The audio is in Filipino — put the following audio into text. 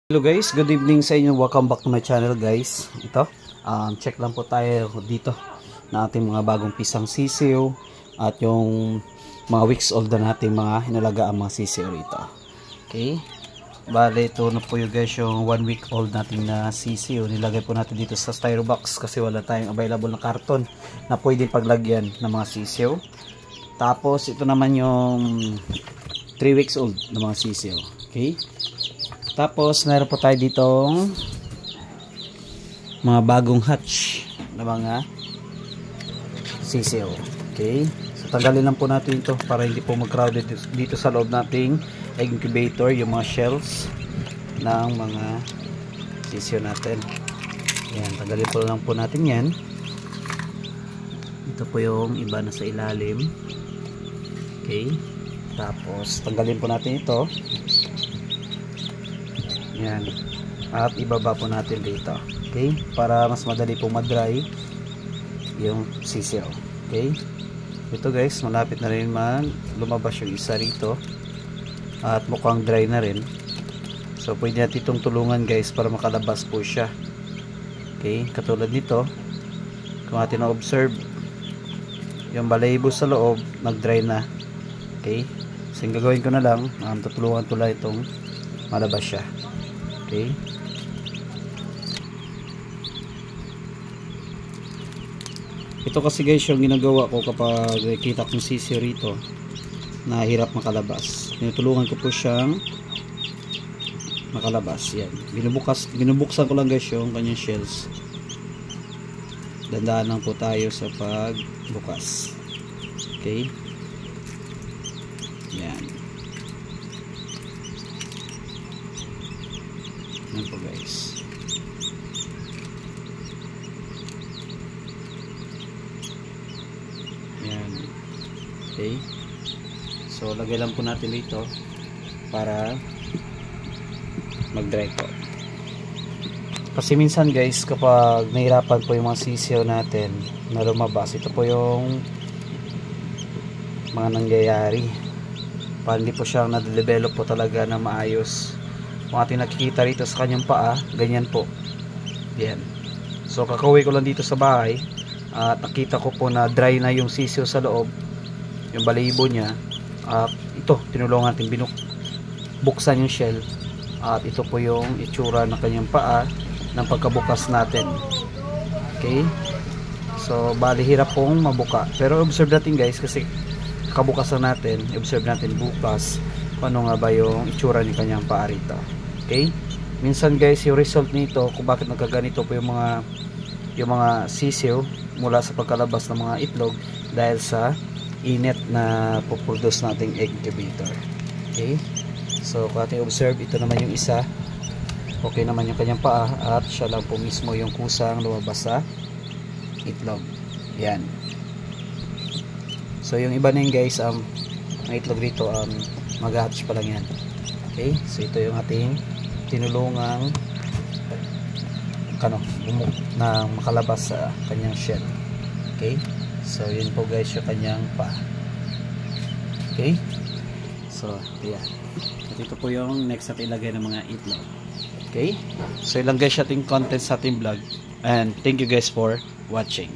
Hello guys, good evening sa inyo. Welcome back to my channel guys. Ito, check lang po tayo dito na ating mga bagong pisang sisiw at yung mga weeks old na natin mga hinalaga ang mga sisiw rito. Okay, bale ito na po yung guys yung 1 week old natin na sisiw. Nilagay po natin dito sa styro box kasi wala tayong available na karton na pwede paglagyan ng mga sisiw. Tapos ito naman yung 3 weeks old na mga sisiw. Okay, tapos meron po tayo ditong mga bagong hatch na mga sisiw. Okay, so tanggalin lang po natin ito para hindi po mag-crowded dito sa loob nating egg incubator yung mga shells ng mga sisiw natin. Yan, tanggalin po lang po natin yan. Ito po yung iba na sa ilalim. Okay, tapos tanggalin po natin ito. Yan, at ibaba po natin dito. Okay, para mas madali po mag-dry yung sisiw. Okay, ito guys, malapit na rin lumabas yung isa rito at mukhang dry na rin, so pwede natin itong tulungan guys para makalabas po siya. Okay, katulad nito, kung atin na-observe yung balahibo sa loob nag-dry na. Okay, so yung gagawin ko na lang, tutulungan ko lang itong malabas siya. Okay, ito kasi guys yung ginagawa ko kapag kita kong sisiw rito na hirap makalabas. Tinutulungan ko po siyang makalabas. Yan, binubuksan ko lang guys yung kanyang shells. Dandaan lang po tayo sa pagbukas. Okay, yan. Yan po guys. Yan. Okay, so lagay lang po natin dito para mag dry po, kasi minsan guys kapag nahirapan po yung mga sisiw natin na lumabas, ito po yung mga nangyayari. Para hindi po siya na-develop po talaga na maayos. Kung ating nakikita rito sa kanyang paa, ganyan po. Yan. So kakauwi ko lang dito sa bahay at nakita ko po na dry na yung sisiw sa loob, yung balahibo niya. Ito, tinulungan natin buksan yung shell at ito po yung itsura ng kanyang paa ng pagkabukas natin. Okay, so bali hirap pong mabuka, pero observe natin guys kasi kabukasan natin, observe natin bukas kung ano nga ba yung itsura ni kanyang paa rito. Okay, minsan guys yung result nito kung bakit nagkaganito po yung mga sisiw mula sa pagkalabas ng mga itlog dahil sa init na puproduce nating egg incubator. Okay, so kung ating observe, ito naman yung isa, okay naman yung kanyang paa at siya lang po mismo yung kusang lumabas sa itlog. Yan. So yung iba na yun guys, may itlog dito, mag-hatch pa lang yan. Okay, so ito yung ating tinulungang na makalabas sa kanyang shell. Okay, so yun po guys yung kanyang pa. Okay, so yeah, at ito po yung next natin ilagay ng mga itlog. Okay, so ilang guys ating content sa ating vlog, and thank you guys for watching.